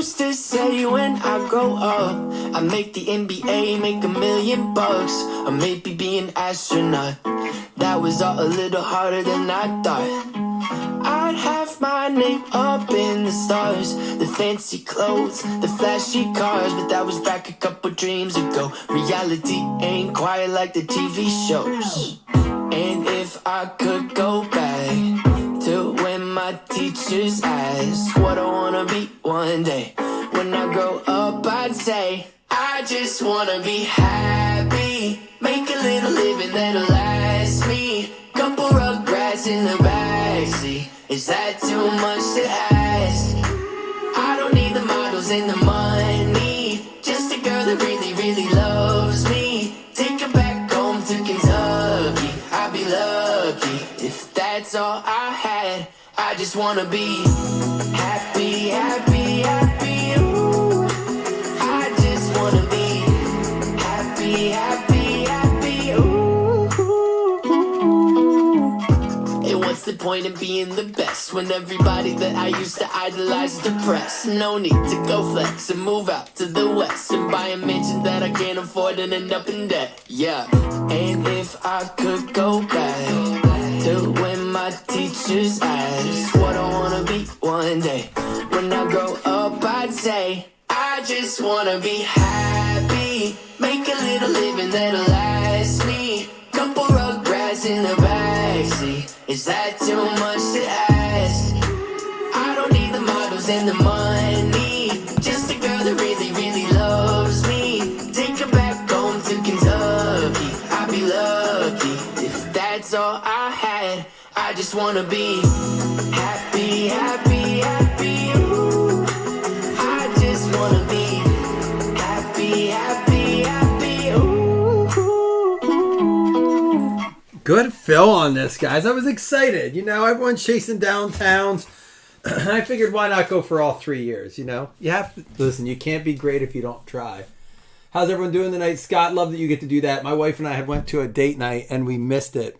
used to say when I grow up, I make the NBA, make $1 million, or maybe be an astronaut. That was all a little harder than I thought. I'd have my name up in the stars, the fancy clothes, the flashy cars, but that was back a couple dreams ago. Reality ain't quite like the TV shows. And if I could go back to when my teachers asked what I wanna be one day, when I grow up I'd say I just wanna be happy, make a little living that'll last me, couple rugrats in the backseat. Is that too much to ask? I don't need the models and the money, just a girl that really, really loves me. Take her back home to Kentucky, I'd be lucky if that's all I had. I just wanna be happy, happy, happy, ooh. I just wanna be happy, happy, happy, ooh. And what's the point in being the best when everybody that I used to idolize is depressed? No need to go flex and move out to the west and buy a mansion that I can't afford and end up in debt. Yeah, and if I could go back to when my teachers asked what I wanna be one day, when I grow up I'd say I just wanna be happy, make a little living that'll last me, couple rugrats in the backseat. Is that too much to ask? I don't need the models and the money, just a girl that really, really loves me. Take her back home to Kentucky, I'd be lucky if that's all I had. I just wanna be happy, happy, happy, ooh. I just wanna be happy, happy, happy, ooh. Good fill on this, guys. I was excited. You know, everyone's chasing downtowns. I figured why not go for all 3 years, you know? You have to, listen, you can't be great if you don't try. How's everyone doing tonight? Scott, love that you get to do that. My wife and I had went to a date night and we missed it.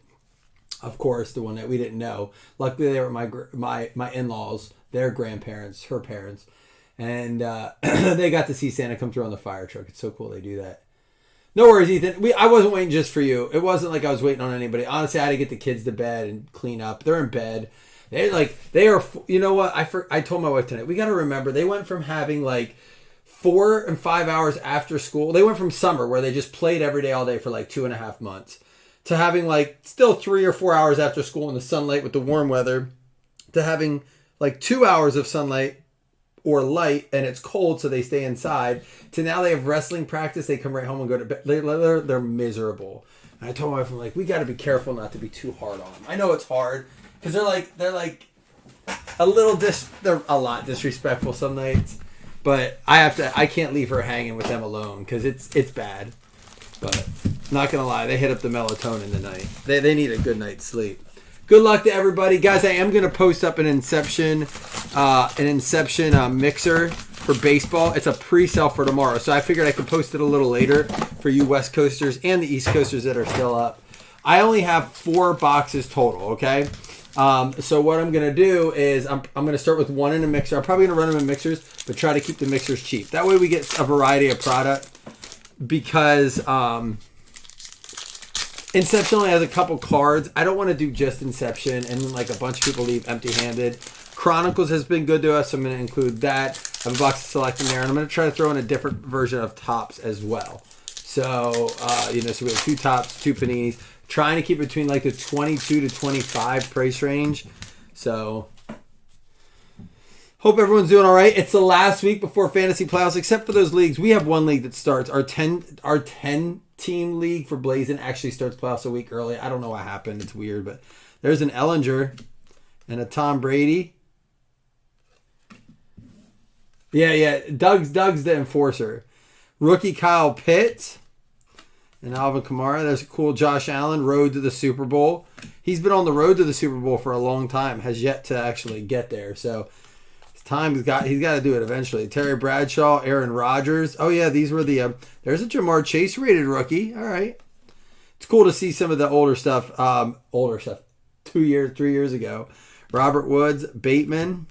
Of course, the one that we didn't know. Luckily, they were my in-laws, their grandparents, her parents. And they got to see Santa come through on the fire truck. It's so cool they do that. No worries, Ethan. I wasn't waiting just for you. It wasn't like I was waiting on anybody. Honestly, I had to get the kids to bed and clean up. They're in bed. They are, you know what? I told my wife tonight, we got to remember, they went from having like 4 and 5 hours after school. They went from summer where they just played every day all day for like 2.5 months to having like still 3 or 4 hours after school in the sunlight with the warm weather, to having like 2 hours of sunlight or light and it's cold so they stay inside, to now they have wrestling practice, they come right home and go to bed. They're miserable. And I told my wife, I'm like, we got to be careful not to be too hard on them. I know it's hard because they're like they're a lot disrespectful some nights, but I can't leave her hanging with them alone because it's bad. But not gonna lie, they hit up the melatonin tonight. They need a good night's sleep. Good luck to everybody, guys. I am gonna post up an Inception mixer for baseball. It's a pre-sale for tomorrow, so I figured I could post it a little later for you West Coasters and the East Coasters that are still up. I only have 4 boxes total. Okay. So what I'm gonna do is I'm gonna start with 1 in a mixer. I'm probably gonna run them in mixers, but try to keep the mixers cheap. That way we get a variety of product. Because Inception only has a couple cards. I don't want to do just Inception and then like a bunch of people leave empty-handed. Chronicles has been good to us, so I'm going to include that. I have a box of Select in there, and I'm going to try to throw in a different version of Tops as well. So, so we have 2 Tops, 2 Paninis. Trying to keep it between like the 22 to 25 price range. So hope everyone's doing all right. It's the last week before fantasy playoffs, except for those leagues. We have one league that starts. Our 10 team league for Blazin actually starts playoffs a week early. I don't know what happened. It's weird, but there's an Ellinger and a Tom Brady. Yeah. Doug's the enforcer. Rookie Kyle Pitts and Alvin Kamara. There's a cool Josh Allen, road to the Super Bowl. He's been on the road to the Super Bowl for a long time, has yet to actually get there. So he's got to do it eventually. Terry Bradshaw, Aaron Rodgers. Oh yeah, these were the there's a Jamar Chase rated rookie. All right. It's cool to see some of the older stuff 3 years ago. Robert Woods, Bateman.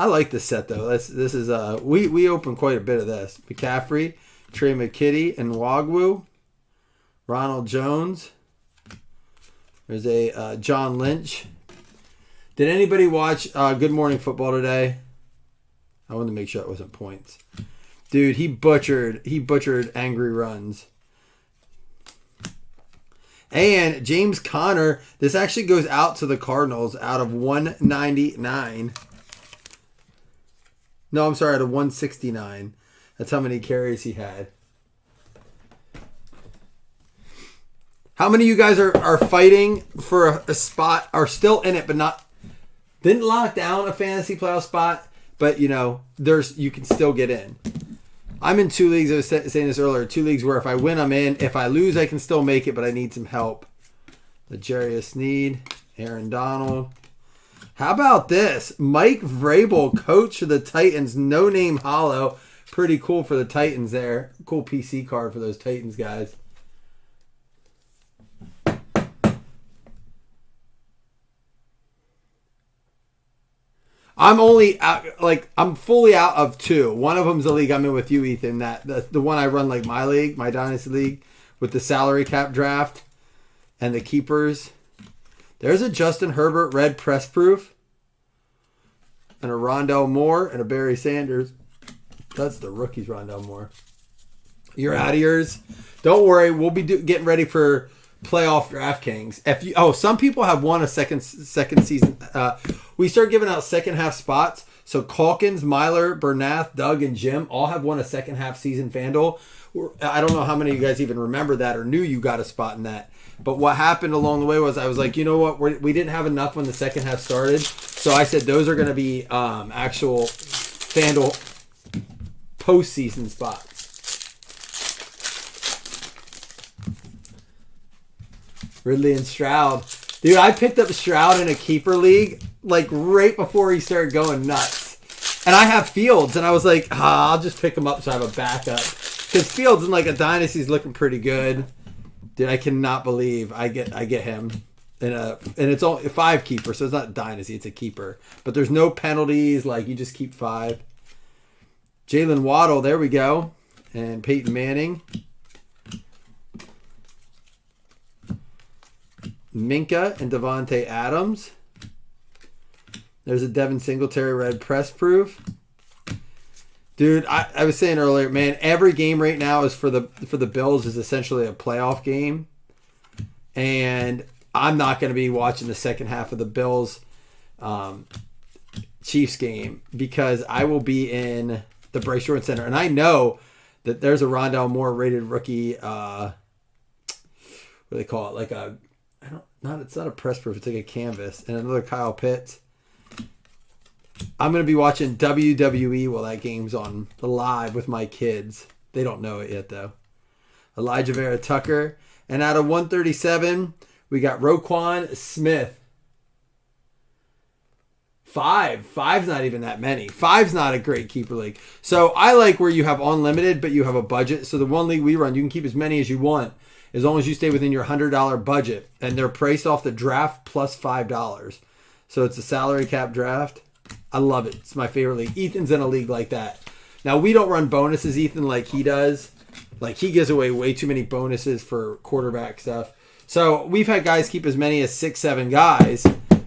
I like this set though. This is we opened quite a bit of this. McCaffrey, Trey McKitty, and Wagwu, Ronald Jones. There's a John Lynch. Did anybody watch Good Morning Football today? I wanted to make sure it wasn't points. Dude, he butchered Angry Runs. And James Conner, this actually goes out to the Cardinals out of 199. No, I'm sorry, out of 169. That's how many carries he had. How many of you guys are fighting for a spot, are still in it, but didn't lock down a fantasy playoff spot, but you can still get in. I'm in 2 leagues. I was saying this earlier. 2 leagues where if I win, I'm in. If I lose, I can still make it, but I need some help. L'Jarius Sneed, Aaron Donald. How about this? Mike Vrabel, coach of the Titans. No name hollow. Pretty cool for the Titans there. Cool PC card for those Titans guys. I'm only out, I'm fully out of 2. One of them's the league I'm in with you, Ethan. The one I run like my league, my dynasty league, with the salary cap draft and the keepers. There's a Justin Herbert red press proof, and a Rondell Moore and a Barry Sanders. That's the rookies, Rondell Moore. You're out of yours. Don't worry, we'll be getting ready for playoff DraftKings. Some people have won a second season. We start giving out second half spots. So Calkins, Myler, Bernath, Doug, and Jim all have won a second half season FanDuel. I don't know how many of you guys even remember that or knew you got a spot in that. But what happened along the way was I was like, you know what? We didn't have enough when the second half started. So I said those are going to be actual FanDuel postseason spots. Ridley and Stroud. Dude, I picked up Stroud in a keeper league like right before he started going nuts. And I have Fields, and I was like, I'll just pick him up so I have a backup. Because Fields in like a dynasty is looking pretty good. Dude, I cannot believe I get him. And it's only 5 keeper, so it's not dynasty, it's a keeper. But there's no penalties, like you just keep 5. Jalen Waddle, there we go. And Peyton Manning. Minka and Devontae Adams. There's a Devin Singletary red press proof. Dude, I was saying earlier, man, every game right now is for the Bills is essentially a playoff game. And I'm not going to be watching the second half of the Bills Chiefs game because I will be in the Bryce Jordan Center. And I know that there's a Rondell Moore rated rookie, what do they call it? Like a, it's not a press proof, it's like a canvas. And another Kyle Pitts. I'm going to be watching WWE while that game's on live with my kids. They don't know it yet, though. Elijah Vera Tucker. And out of 137, we got Roquan Smith. 5. 5's not even that many. 5's not a great keeper league. So I like where you have unlimited, but you have a budget. So the one league we run, you can keep as many as you want, as long as you stay within your $100 budget. And they're priced off the draft plus $5. So it's a salary cap draft. I love it. It's my favorite league. Ethan's in a league like that. Now, we don't run bonuses, Ethan, like he does. Like, he gives away way too many bonuses for quarterback stuff. So we've had guys keep as many as 6, 7 guys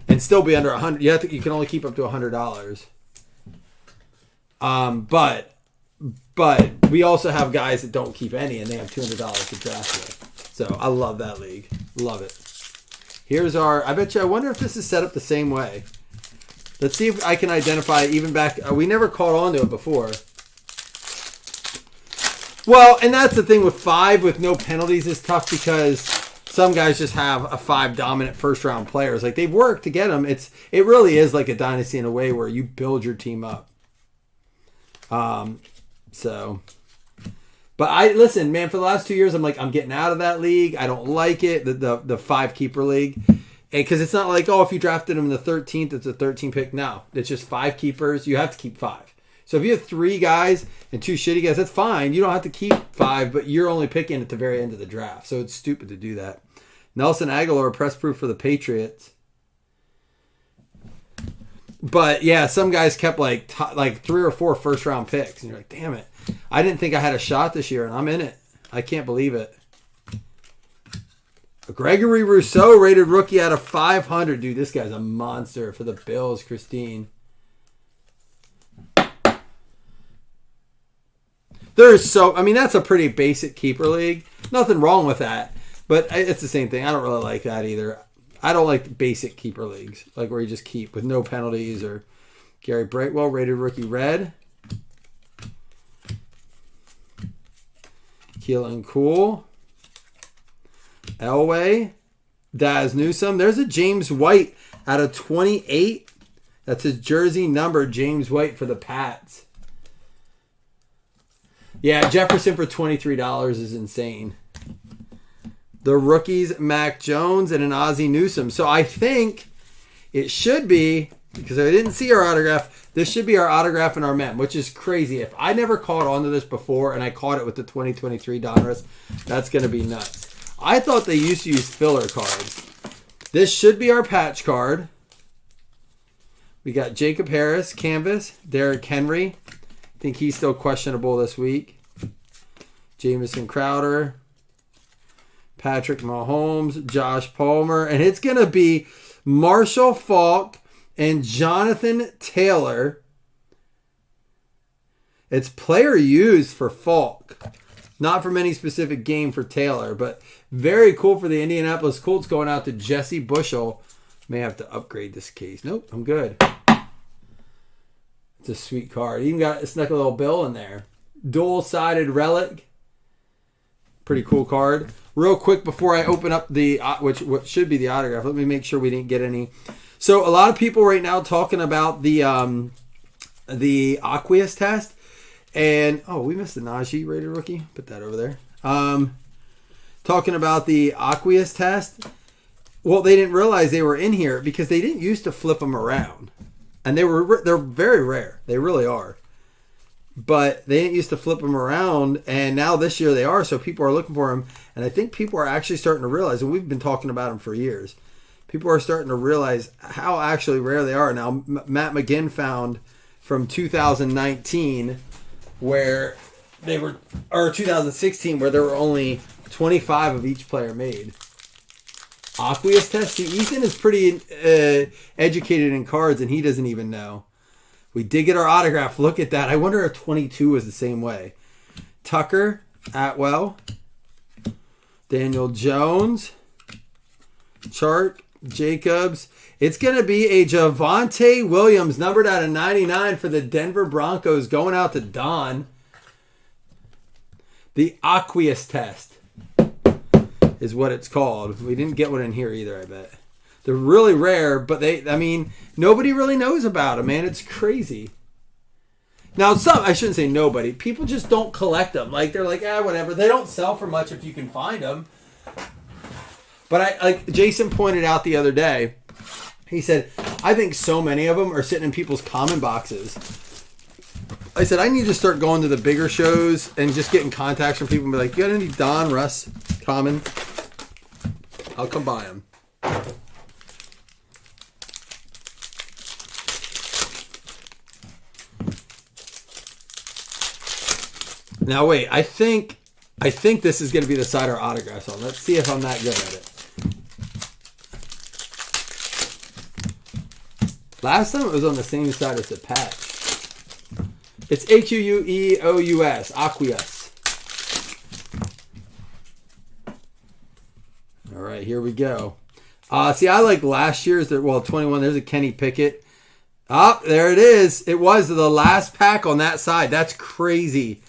and still be under 100. You can only keep up to $100. But we also have guys that don't keep any, and they have $200 to draft with. So I love that league. Love it. Here's our. I wonder if this is set up the same way. Let's see if I can identify even back. We never caught on to it before. Well, and that's the thing with 5 with no penalties is tough because some guys just have a 5 dominant first round players. Like, they've worked to get them. It really is like a dynasty in a way where you build your team up. But listen, man, for the last 2 years, I'm getting out of that league. I don't like it. The 5 keeper league. Because it's not like, if you drafted him in the 13th, it's a 13 pick. No, it's just 5 keepers. You have to keep 5. So if you have 3 guys and 2 shitty guys, that's fine. You don't have to keep 5, but you're only picking at the very end of the draft. So it's stupid to do that. Nelson Aguilar, press proof for the Patriots. But yeah, some guys kept like 3 or 4 first round picks, and you're like, damn it, I didn't think I had a shot this year, and I'm in it. I can't believe it. Gregory Rousseau, rated rookie out of 500. Dude, this guy's a monster for the Bills, Christine. That's a pretty basic keeper league. Nothing wrong with that. But it's the same thing. I don't really like that either. I don't like basic keeper leagues, like where you just keep with no penalties. Or Gary Brightwell, rated rookie red. Keelan Cool. Elway. Daz Newsome. There's a James White out of 28. That's his jersey number, James White for the Pats. Yeah, Jefferson for $23 is insane. The rookies, Mac Jones and an Ozzie Newsome. So I think it should be, because I didn't see our autograph, this should be our autograph and our mem, which is crazy. If I never caught on to this before and I caught it with the 2023 Donruss, that's going to be nuts. I thought they used to use filler cards. This should be our patch card. We got Jacob Harris, canvas. Derrick Henry. I think he's still questionable this week. Jamison Crowder. Patrick Mahomes. Josh Palmer. And it's going to be Marshall Faulk and Jonathan Taylor. It's player used for Faulk. Not from any specific game for Taylor, but very cool for the Indianapolis Colts, going out to Jesse Bushel. May have to upgrade this case. Nope, I'm good. It's a sweet card. Even snuck a little bill in there. Dual-sided relic. Pretty cool card. Real quick before I open up what should be the autograph, let me make sure we didn't get any. So a lot of people right now talking about the Aqueous test. And, we missed the Najee rated rookie. Put that over there. Talking about the Aqueous test. Well, they didn't realize they were in here because they didn't used to flip them around. And they're very rare. They really are. But they didn't used to flip them around. And now this year they are. So people are looking for them. And I think people are actually starting to realize, and we've been talking about them for years. People are starting to realize how actually rare they are. Now, Matt McGinn found from 2019 where they were, or 2016, where there were only 25 of each player made. Aqueous test. See, Ethan is pretty educated in cards, and he doesn't even know. We did get our autograph. Look at that. I wonder if 22 is the same way. Tucker, Atwell, Daniel Jones, Chark, Jacobs. It's going to be a Javonte Williams, numbered out of 99 for the Denver Broncos, going out to Don. The Aqueous test is what it's called. We didn't get one in here either, I bet. They're really rare, but nobody really knows about them, man. It's crazy. Now, I shouldn't say nobody. People just don't collect them. Like, they're like, whatever. They don't sell for much if you can find them. But like Jason pointed out the other day, he said, I think so many of them are sitting in people's common boxes. I said, I need to start going to the bigger shows and just getting contacts from people and be like, you got any Donruss common? I'll come buy them. Now wait, I think this is going to be the side our autographs on. Let's see if I'm that good at it. Last time it was on the same side as the patch. It's Aqueous, Aqueous. All right, here we go. See, I like last year's. 21. There's a Kenny Pickett. There it is. It was the last pack on that side. That's crazy.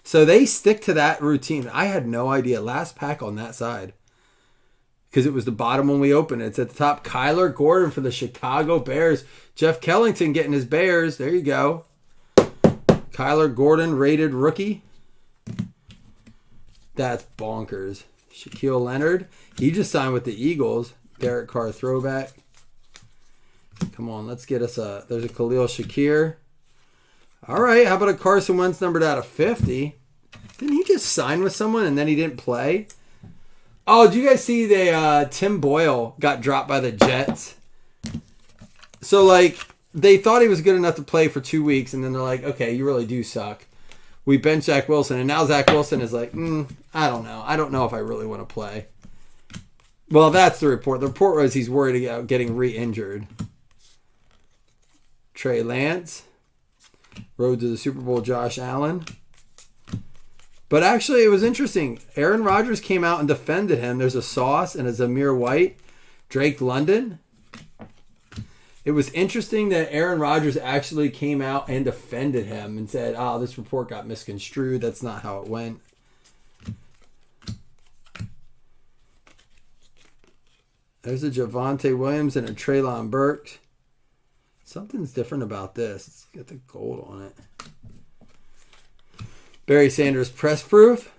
So they stick to that routine. I had no idea. Last pack on that side. Because it was the bottom when we opened it. It's at the top. Kyler Gordon for the Chicago Bears. Jeff Kellington getting his Bears. There you go. Kyler Gordon, rated rookie. That's bonkers. Shaquille Leonard. He just signed with the Eagles. Derek Carr throwback. Come on, let's get us there's a Khalil Shakir. All right, how about a Carson Wentz numbered out of 50? Didn't he just sign with someone and then he didn't play? Oh, did you guys see Tim Boyle got dropped by the Jets? So, like, they thought he was good enough to play for 2 weeks, and then they're like, okay, you really do suck. We bench Zach Wilson, and now Zach Wilson is like, I don't know. I don't know if I really want to play. Well, that's the report. The report was he's worried about getting re-injured. Trey Lance. Road to the Super Bowl, Josh Allen. But actually, it was interesting. Aaron Rodgers came out and defended him. There's a Sauce and a Zamir White. Drake London. It was interesting that Aaron Rodgers actually came out and defended him and said, this report got misconstrued. That's not how it went. There's a Javonte Williams and a Treylon Burks. Something's different about this. It's got the gold on it. Barry Sanders press proof.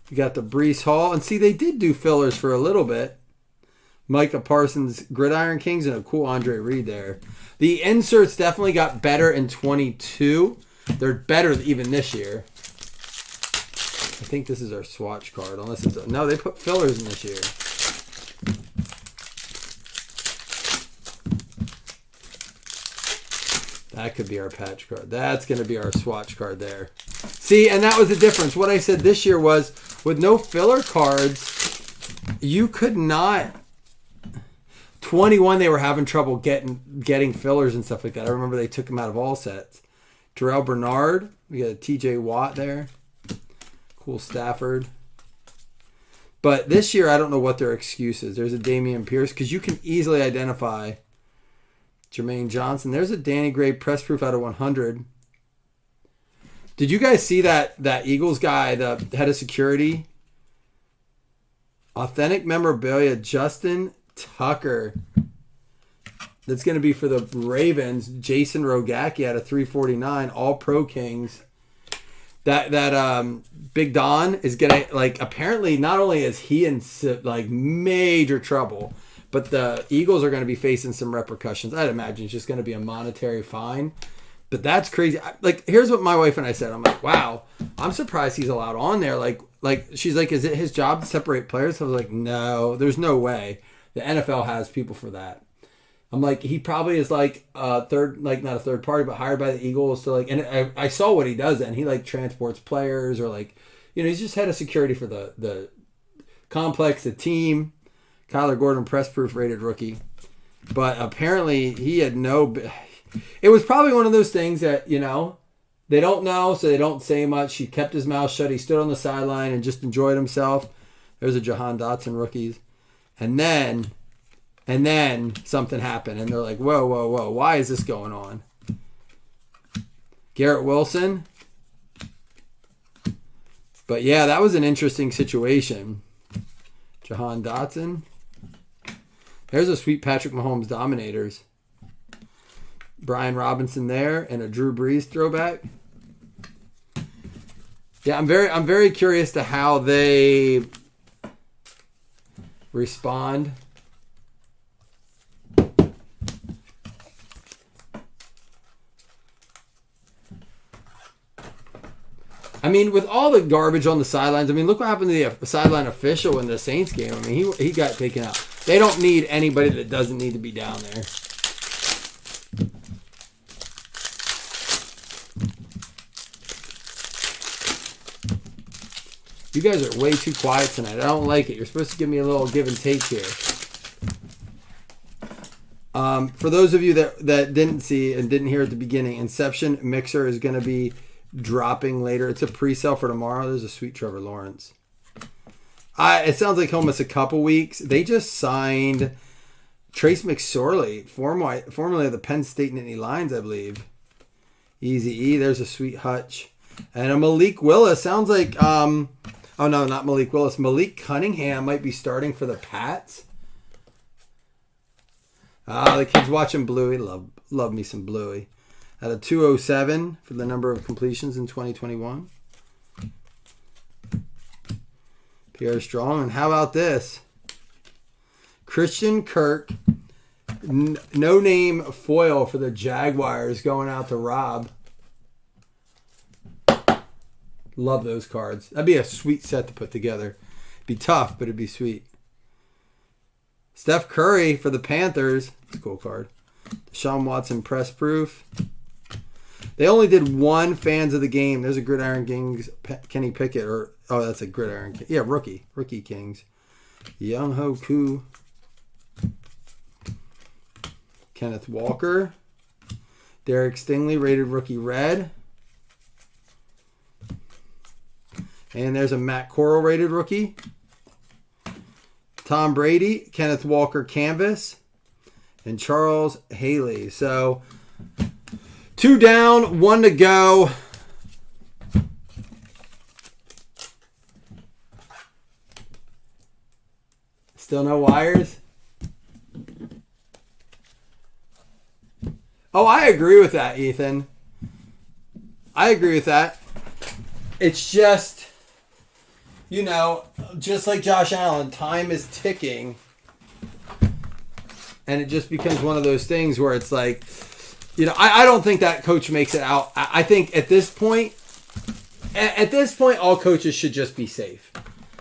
You got the Breece Hall. And see, they did do fillers for a little bit. Micah Parsons, Gridiron Kings, and a cool Andre Reed there. The inserts definitely got better in 22. They're better even this year. I think this is our swatch card. Unless it's no, they put fillers in this year. That could be our patch card. That's going to be our swatch card there. See, and that was the difference. What I said this year was, with no filler cards, you could not... 21, they were having trouble getting fillers and stuff like that. I remember they took them out of all sets. Terrell Bernard. We got a TJ Watt there. Cool Stafford. But this year, I don't know what their excuse is. There's a Damian Pierce, because you can easily identify Jermaine Johnson. There's a Danny Gray press proof out of 100. Did you guys see that Eagles guy, the head of security? Authentic memorabilia, Justin Tucker. That's going to be for the Ravens. Jason Rogacki out of 349. All Pro Kings. That Big Don is going to, like, apparently not only is he in, like, major trouble, but the Eagles are going to be facing some repercussions. I'd imagine it's just going to be a monetary fine. But that's crazy. Like, here's what my wife and I said. I'm like, wow, I'm surprised he's allowed on there. Like she's like, is it his job to separate players? I was like, no, there's no way. The NFL has people for that. I'm like, he probably is like a third, like not a third party, but hired by the Eagles to like, and I saw what he does then. He like transports players or like, he's just head of security for the complex, the team. Kyler Gordon, press proof rated rookie. But apparently he had it was probably one of those things that, they don't know, so they don't say much. He kept his mouth shut. He stood on the sideline and just enjoyed himself. There's a Jahan Dotson rookies. And then something happened. And they're like, whoa. Why is this going on? Garrett Wilson. But yeah, that was an interesting situation. Jahan Dotson. There's a sweet Patrick Mahomes Dominators. Brian Robinson there and a Drew Brees throwback. Yeah, I'm very curious to how they respond. I mean, with all the garbage on the sidelines, I mean, look what happened to the sideline official in the Saints game. I mean, he got taken out. They don't need anybody that doesn't need to be down there. You guys are way too quiet tonight. I don't like it. You're supposed to give me a little give and take here. For those of you that didn't see and didn't hear at the beginning, Inception Mixer is going to be dropping later. It's a pre-sale for tomorrow. There's a sweet Trevor Lawrence. It sounds like almost a couple weeks. They just signed Trace McSorley, formerly of the Penn State Nittany Lions, I believe. Easy E. There's a sweet Hutch. And a Malik Willis. Sounds like, oh no, not Malik Willis. Malik Cunningham might be starting for the Pats. The kids watching Bluey. Love me some Bluey. At a 207 for the number of completions in 2021. Pierre Strong. And how about this? Christian Kirk. No name foil for the Jaguars going out to Rob. Love those cards. That'd be a sweet set to put together. Be tough, but it'd be sweet. Steph Curry for the Panthers. It's a cool card. Sean Watson press proof. They only did one fans of the game. There's a Gridiron Kings Kenny Pickett that's a Gridiron King. Yeah, rookie Kings. Young Ho Koo. Kenneth Walker. Derek Stingley rated rookie red. And there's a Matt Corral rated rookie. Tom Brady, Kenneth Walker canvas, and Charles Haley. So 2 down, 1 to go. Still no wires? Oh, I agree with that, Ethan. I agree with that. It's just, just like Josh Allen, time is ticking. And it just becomes one of those things where it's like, I don't think that coach makes it out. I think at this point, all coaches should just be safe.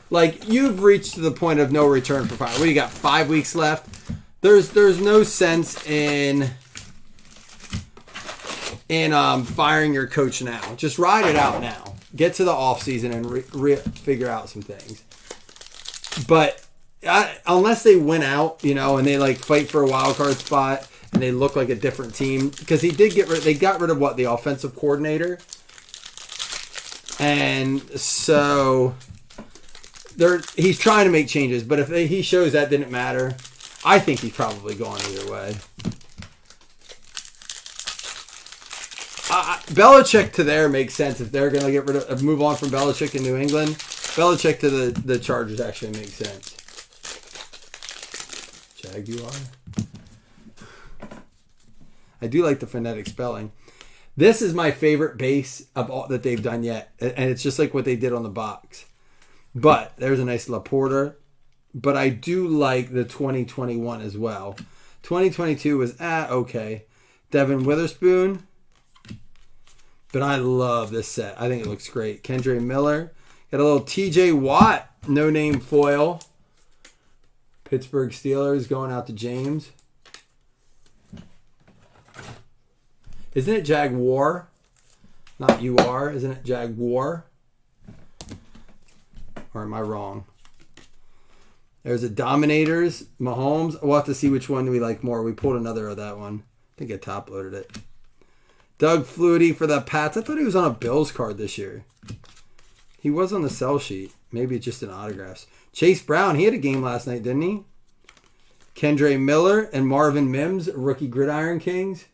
Like, you've reached to the point of no return for fire. What do you got, 5 weeks left? There's no sense in firing your coach now. Just ride it out now. Get to the offseason and figure out some things. But unless they win out, and they like fight for a wild card spot and they look like a different team, because they got rid of the offensive coordinator, and so he's trying to make changes. But if he shows that didn't matter, I think he's probably going either way. Belichick to there makes sense if they're going to move on from Belichick in New England. Belichick to the Chargers actually makes sense. Jaguar. I do like the phonetic spelling. This is my favorite base of all that they've done yet, and it's just like what they did on the box. But there's a nice Laporta. But I do like the 2021 as well. 2022 was okay. Devin Witherspoon. But I love this set. I think it looks great. Kendre Miller. Got a little TJ Watt, no-name foil. Pittsburgh Steelers going out to James. Isn't it Jaguar? Not UR. Isn't it Jaguar? Or am I wrong? There's a Dominators. Mahomes. We'll have to see which one we like more. We pulled another of that one. I think I top-loaded it. Doug Flutie for the Pats. I thought he was on a Bills card this year. He was on the sell sheet. Maybe it's just an autographs. Chase Brown, he had a game last night, didn't he? Kendre Miller and Marvin Mims, rookie Gridiron Kings.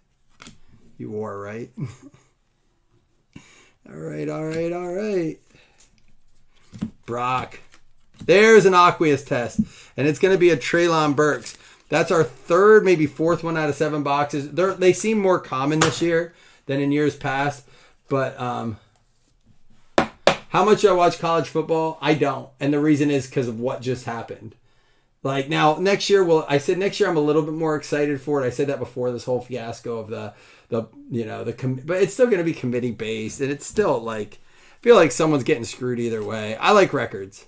You wore, right? All right. Brock. There's an aqueous test. And it's going to be a Treylon Burks. That's our third, maybe fourth one out of 7 boxes. They seem more common this year than in years past. But how much do I watch college football? I don't. And the reason is because of what just happened. Like, now, next year, I said next year I'm a little bit more excited for it. I said that before this whole fiasco of but it's still going to be committee based. And it's still like, I feel like someone's getting screwed either way. I like records.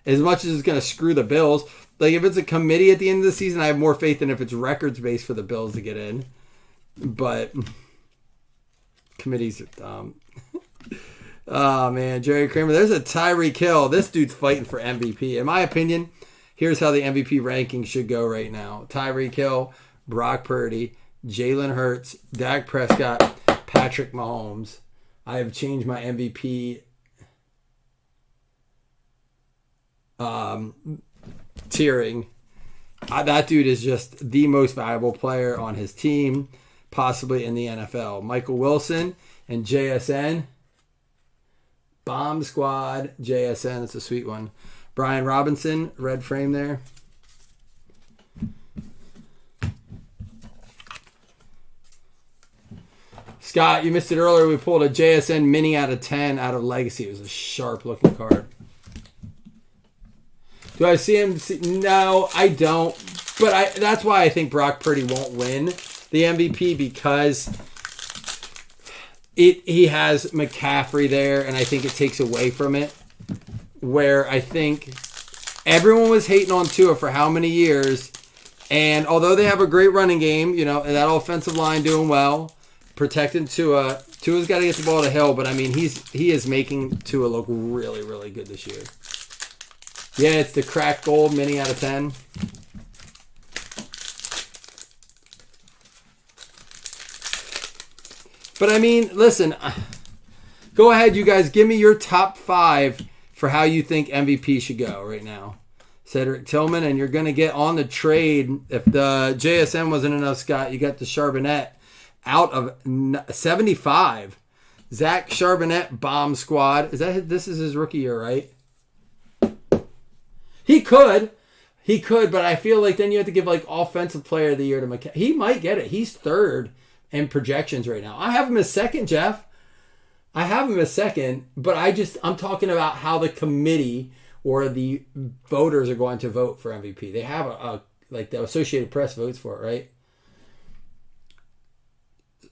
As much as it's going to screw the Bills. Like, if it's a committee at the end of the season, I have more faith than if it's records based for the Bills to get in. But committees are dumb. Oh, man. Jerry Kramer. There's a Tyreek Hill. This dude's fighting for MVP. In my opinion, here's how the MVP ranking should go right now. Tyreek Hill, Brock Purdy, Jalen Hurts, Dak Prescott, Patrick Mahomes. I have changed my MVP tiering. That dude is just the most valuable player on his team, possibly in the NFL. Michael Wilson and JSN. Bomb Squad, JSN. It's a sweet one. Brian Robinson, red frame there. Scott, you missed it earlier. We pulled a JSN mini out of 10 out of Legacy. It was a sharp looking card. Do I see him? No, I don't. But that's why I think Brock Purdy won't win the MVP, because he has McCaffrey there, and I think it takes away from it. Where I think everyone was hating on Tua for how many years, And although they have a great running game, you know, and that offensive line doing well, protecting Tua. Tua's got to get the ball to Hill, but I mean, he is making Tua look really, really good this year. Yeah, it's the cracked gold mini out of 10. But I mean, listen, go ahead, you guys. Give me your top 5 for how you think MVP should go right now. Cedric Tillman, and you're going to get on the trade. If the JSN wasn't enough, Scott, you got the Charbonnet out of 75. Zach Charbonnet, bomb squad. This is his rookie year, right? He could, but I feel like then you have to give like offensive player of the year to McCaffrey. He might get it. He's 3rd in projections right now. I have him as 2nd, Jeff. I have him as 2nd, but I'm talking about how the committee or the voters are going to vote for MVP. They have like the Associated Press votes for it, right?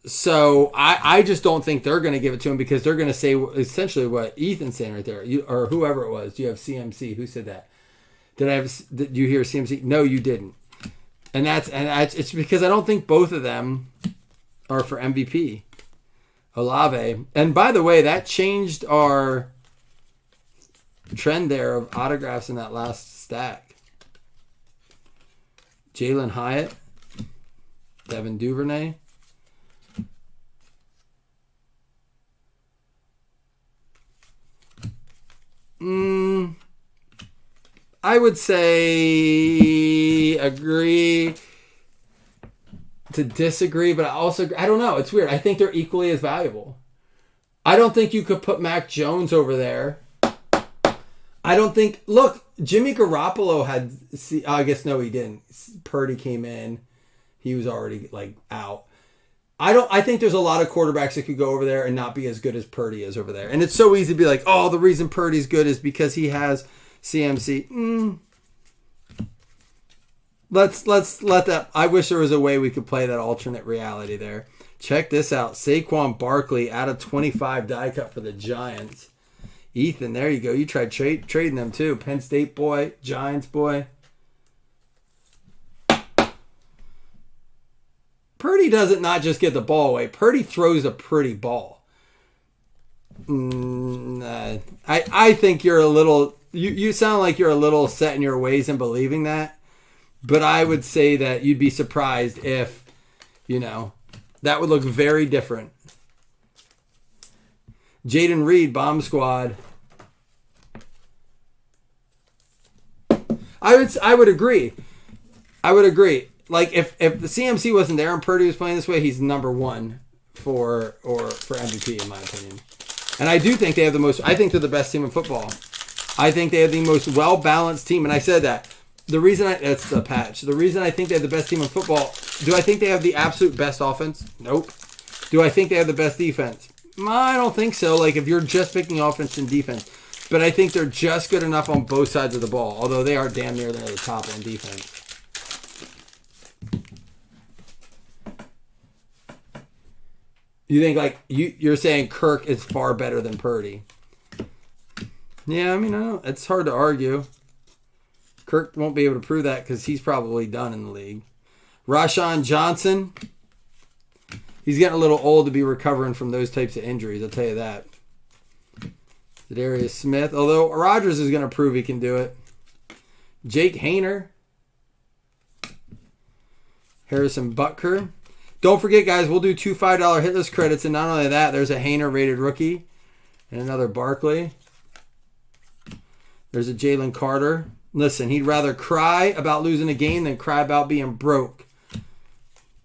So I just don't think they're going to give it to him because they're going to say essentially what Ethan's saying right there, or whoever it was. Do you have CMC? Who said that? Did you hear CMC? No, you didn't. And it's because I don't think both of them are for MVP. Olave. And by the way, that changed our trend there of autographs in that last stack. Jalen Hyatt, Devin Duvernay. I would say agree to disagree, but I don't know. It's weird. I think they're equally as valuable. I don't think you could put Mac Jones over there. I don't think. Look, Jimmy Garoppolo had. I guess no, he didn't. Purdy came in. He was already like out. I think there's a lot of quarterbacks that could go over there and not be as good as Purdy is over there. And it's so easy to be like, oh, the reason Purdy's good is because he has CMC. Let's let that. I wish there was a way we could play that alternate reality there. Check this out. Saquon Barkley out of 25 die cut for the Giants. Ethan, there you go. You tried trading them too. Penn State boy, Giants boy. Purdy doesn't not just get the ball away. Purdy throws a pretty ball. I think you're a little. You sound like you're a little set in your ways in believing that. But I would say that you'd be surprised if, that would look very different. Jaden Reed, bomb squad. I would agree. Like if the CMC wasn't there and Purdy was playing this way, he's number 1 for MVP in my opinion. And I do think they have I think they're the best team in football. I think they have the most well-balanced team, and I said that. That's the patch. The reason I think they have the best team in football, do I think they have the absolute best offense? Nope. Do I think they have the best defense? I don't think so. Like if you're just picking offense and defense. But I think they're just good enough on both sides of the ball, although they are damn near the top on defense. You think like you're saying Kirk is far better than Purdy? Yeah, I mean, it's hard to argue. Kirk won't be able to prove that because he's probably done in the league. Rashawn Johnson, he's getting a little old to be recovering from those types of injuries. I'll tell you that. Zadarius Smith, although Rodgers is going to prove he can do it. Jake Hayner, Harrison Butker. Don't forget, guys, we'll do 2 $5 hit list credits, and not only that, there's a Hayner rated rookie and another Barkley. There's a Jalen Carter. Listen, he'd rather cry about losing a game than cry about being broke.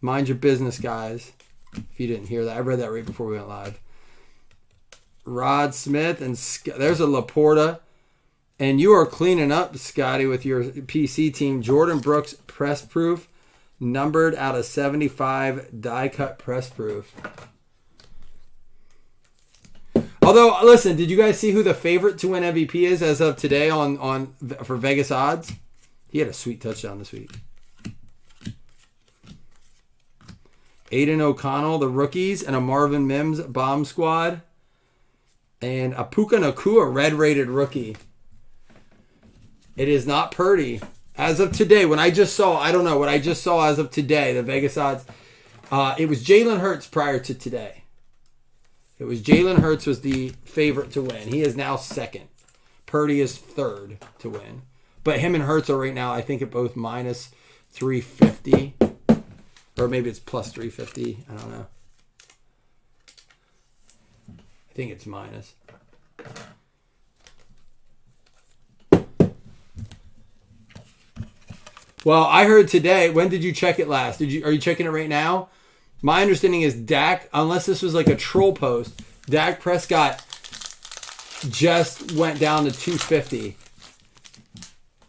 Mind your business, guys. If you didn't hear that, I read that right before we went live. Rod Smith and there's a Laporta. And you are cleaning up, Scotty, with your PC team. Jordan Brooks, press proof. Numbered out of 75, die cut press proof. Although, listen, did you guys see who the favorite to win MVP is as of today for Vegas odds? He had a sweet touchdown this week. Aiden O'Connell, the rookies, and a Marvin Mims bomb squad. And a Puka Nakua red-rated rookie. It is not Purdy. As of today, when I just saw, I don't know, what I just saw as of today, the Vegas odds, it was Jalen Hurts prior to today. It was Jalen Hurts was the favorite to win. He is now second. Purdy is third to win. But him and Hurts are right now, I think, at both minus 350. Or maybe it's plus 350. I don't know. I think it's minus. Well, I heard today. When did you check it last? Are you checking it right now? My understanding is Dak, unless this was like a troll post, Dak Prescott just went down to 250.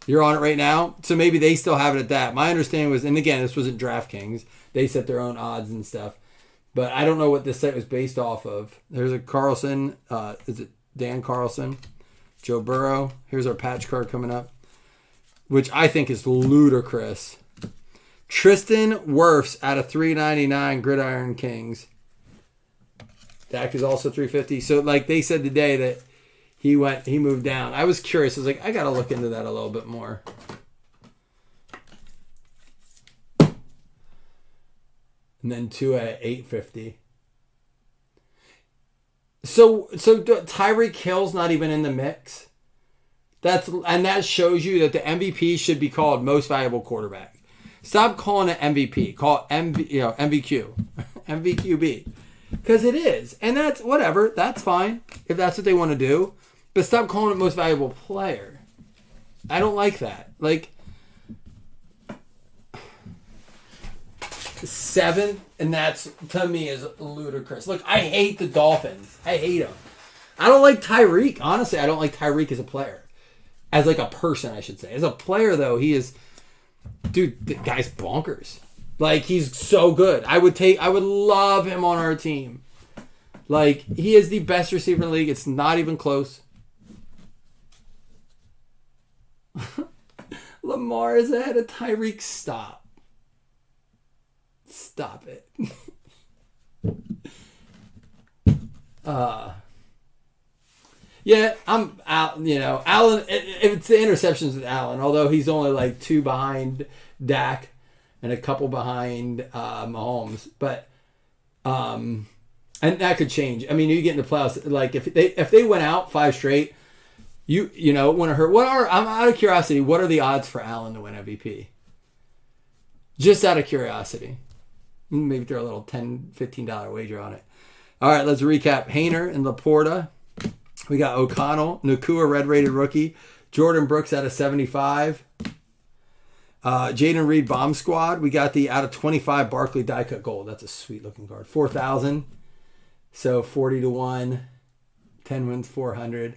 You're on it right now? So maybe they still have it at that. My understanding was, and again, this wasn't DraftKings. They set their own odds and stuff. But I don't know what this site was based off of. There's a Carlson. Is it Dan Carlson? Joe Burrow. Here's our patch card coming up, which I think is ludicrous. Tristan Wirfs out of 399 Gridiron Kings. Dak is also 350. So like they said today that he moved down. I was curious. I was like, I got to look into that a little bit more. And then 2 at 850. So Tyreek Hill's not even in the mix. That shows you that the MVP should be called most valuable quarterback. Stop calling it MVP. Call it MVQ. MVQB. Because it is. And that's whatever. That's fine. If that's what they want to do. But stop calling it most valuable player. I don't like that. Like, 7th, and that's, to me, is ludicrous. Look, I hate the Dolphins. I hate them. I don't like Tyreek. Honestly, I don't like Tyreek as a player. As like a person, I should say. As a player, though, he is... Dude, the guy's bonkers. Like, he's so good. I would love him on our team. Like, he is the best receiver in the league. It's not even close. Lamar is ahead of Tyreek. Stop it. Yeah, I'm out. Allen. If it's the interceptions with Allen, although he's only like 2 behind Dak and a couple behind Mahomes, but and that could change. I mean, you get in the playoffs. Like if they went out 5 straight, you want to hurt. I'm out of curiosity. What are the odds for Allen to win MVP? Just out of curiosity. Maybe throw a little $10, $15 wager on it. All right, let's recap. Hainer and Laporta. We got O'Connell, Nakua, red-rated rookie. Jordan Brooks out of 75. Jaden Reed, bomb squad. We got the out of 25 Barkley die-cut gold. That's a sweet-looking card. 4,000. So 40 to 1. 10 wins, 400.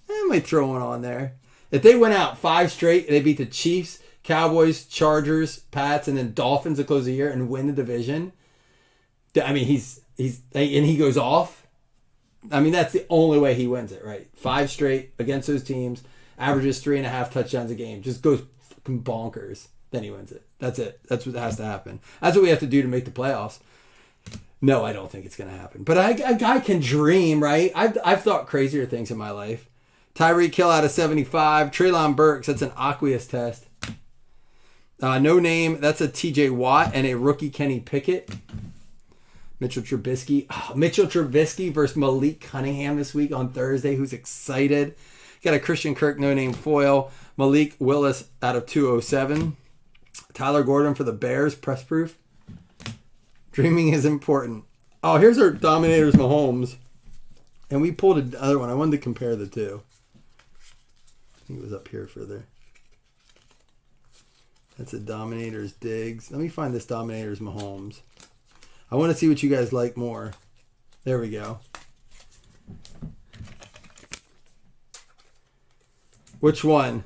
I might throw one on there. If they went out 5 straight, they beat the Chiefs, Cowboys, Chargers, Pats, and then Dolphins to close the year and win the division. I mean, he goes off. I mean, that's the only way he wins it, right? 5 straight against those teams, averages 3.5 touchdowns a game, just goes fucking bonkers. Then he wins it. That's it. That's what has to happen. That's what we have to do to make the playoffs. No, I don't think it's going to happen. But a guy can dream, right? I've thought crazier things in my life. Tyreek Hill out of 75. Treylon Burks, that's an aqueous test. No name, that's a TJ Watt and a rookie Kenny Pickett. Mitchell Trubisky versus Malik Cunningham this week on Thursday. Who's excited? Got a Christian Kirk no-name foil. Malik Willis out of 207. Tyler Gordon for the Bears, press proof. Dreaming is important. Oh, here's our Dominators Mahomes. And we pulled another one. I wanted to compare the two. I think it was up here further. That's a Dominators Diggs. Let me find this Dominators Mahomes. I want to see what you guys like more. There we go. Which one?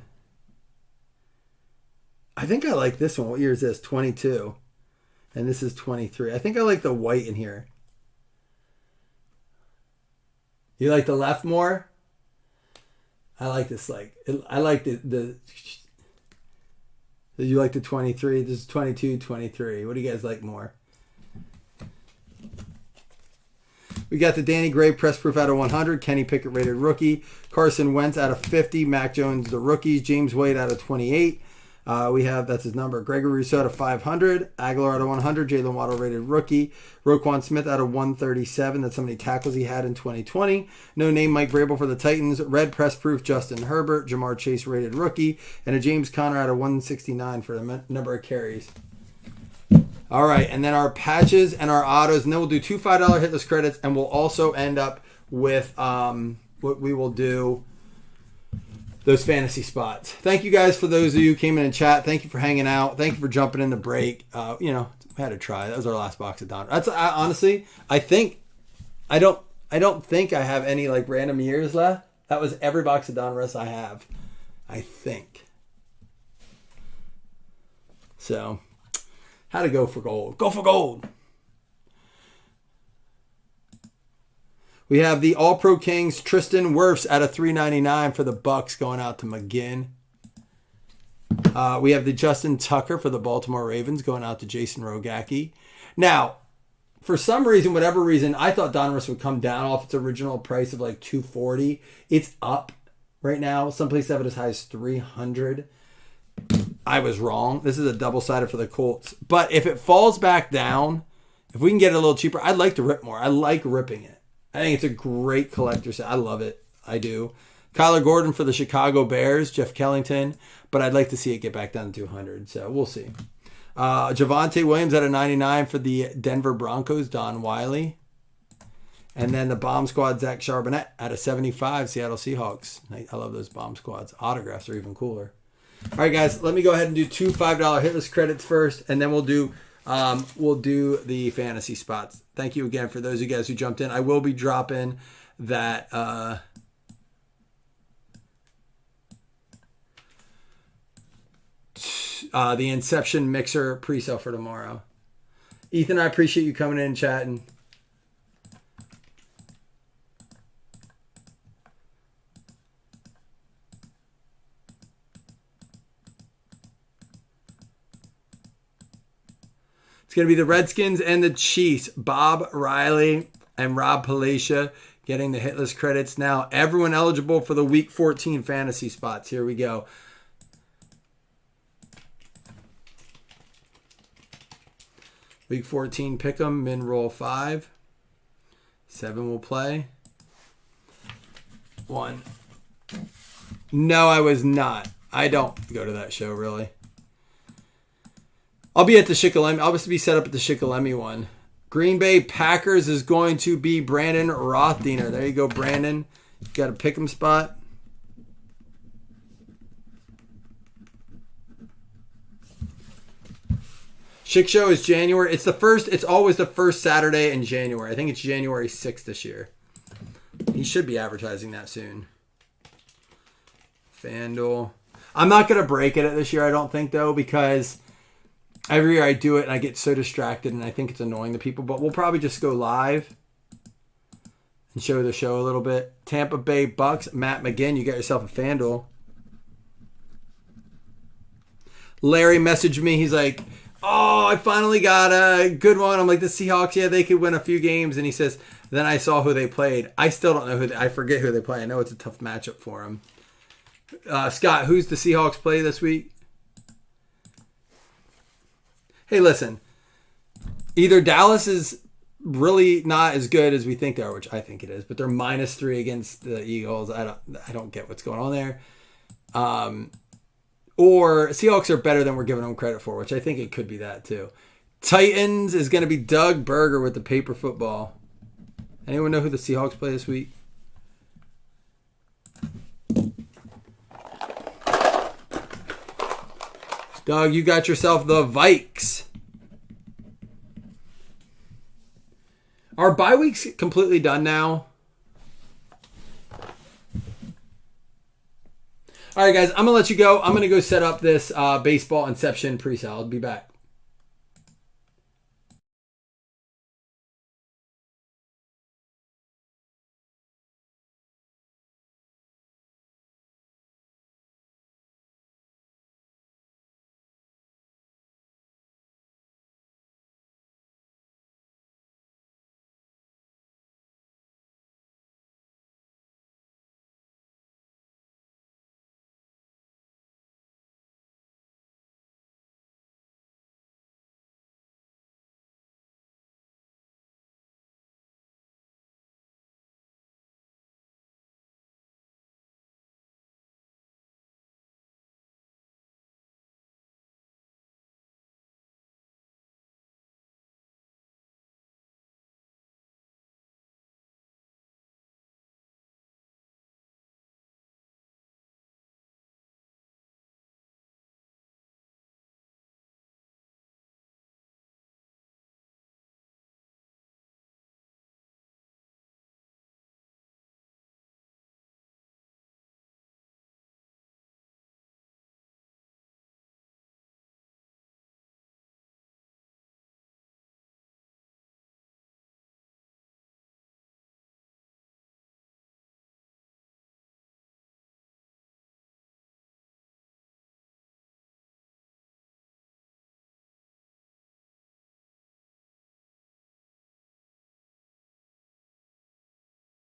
I think I like this one. What year is this? 22. And this is 23. I think I like the white in here. You like the left more? I like this. I like the you like the 23? This is 22, 23. What do you guys like more? We got the Danny Gray press proof out of 100. Kenny Pickett rated rookie. Carson Wentz out of 50. Mac Jones the rookies. James White out of 28. We have, that's his number, Gregory Rousseau out of 500, Aguilar out of 100, Jalen Waddle rated rookie, Roquan Smith out of 137. That's how many tackles he had in 2020. No name Mike Vrabel for the Titans, red press proof Justin Herbert, Jamar Chase rated rookie, and a James Conner out of 169 for the number of carries. All right, and then our patches and our autos, and then we'll do two $5 hitless credits, and we'll also end up with what we will do, those fantasy spots. Thank you guys for those of you who came in and chat. Thank you for hanging out. Thank you for jumping in the break. We had to try. That was our last box of Donruss. That's honestly, I don't think I have any like random years left. That was every box of Donruss I have, I think. So, how to go for gold? Go for gold. We have the All-Pro Kings Tristan Wirfs out of 399 for the Bucks going out to McGinn. We have the Justin Tucker for the Baltimore Ravens going out to Jason Rogacki. Now, for some reason, whatever reason, I thought Donruss would come down off its original price of like $240. It's up right now. Some places have it as high as $300. I was wrong. This is a double-sided for the Colts. But if it falls back down, if we can get it a little cheaper, I'd like to rip more. I like ripping it. I think it's a great collector set. I love it. I do. Kyler Gordon for the Chicago Bears, Jeff Kellington. But I'd like to see it get back down to 200. So we'll see. Javonte Williams out of 99 for the Denver Broncos, Don Wiley. And then the Bomb Squad, Zach Charbonnet out of 75, Seattle Seahawks. I love those Bomb Squads. Autographs are even cooler. All right, guys, let me go ahead and do two $5 hitless credits first, and then we'll do the fantasy spots. Thank you again for those of you guys who jumped in. I will be dropping that the Inception Mixer pre-sale for tomorrow. Ethan, I appreciate you coming in and chatting. It's going to be the Redskins and the Chiefs. Bob Riley and Rob Palacia getting the hitless credits. Now, everyone eligible for the Week 14 fantasy spots. Here we go. Week 14 pick'em, min roll 5. 7 will play. 1. No, I was not. I don't go to that show, really. I'll be at the Shikellamy. I'll just be set up at the Shikellamy one. Green Bay Packers is going to be Brandon Rothdener. There you go, Brandon. You got a pick'em spot. Schick Show is January. It's always the first Saturday in January. I think it's January 6th this year. He should be advertising that soon. FanDuel. I'm not going to break it this year, I don't think, though, because every year I do it and I get so distracted and I think it's annoying to people. But we'll probably just go live and show the show a little bit. Tampa Bay Bucks, Matt McGinn, you got yourself a FanDuel. Larry messaged me. He's like, oh, I finally got a good one. I'm like, the Seahawks, yeah, they could win a few games. And he says, then I saw who they played. I still don't know I forget who they play. I know it's a tough matchup for them. Scott, who's the Seahawks play this week? Hey, listen. Either Dallas is really not as good as we think they are, which I think it is, but they're -3 against the Eagles. I don't get what's going on there. Or Seahawks are better than we're giving them credit for, which I think it could be that too. Titans is going to be Doug Berger with the paper football. Anyone know who the Seahawks play this week? Doug, you got yourself the Vikes. Are bye weeks completely done now? All right, guys, I'm going to let you go. I'm going to go set up this baseball Inception pre-sale. I'll be back.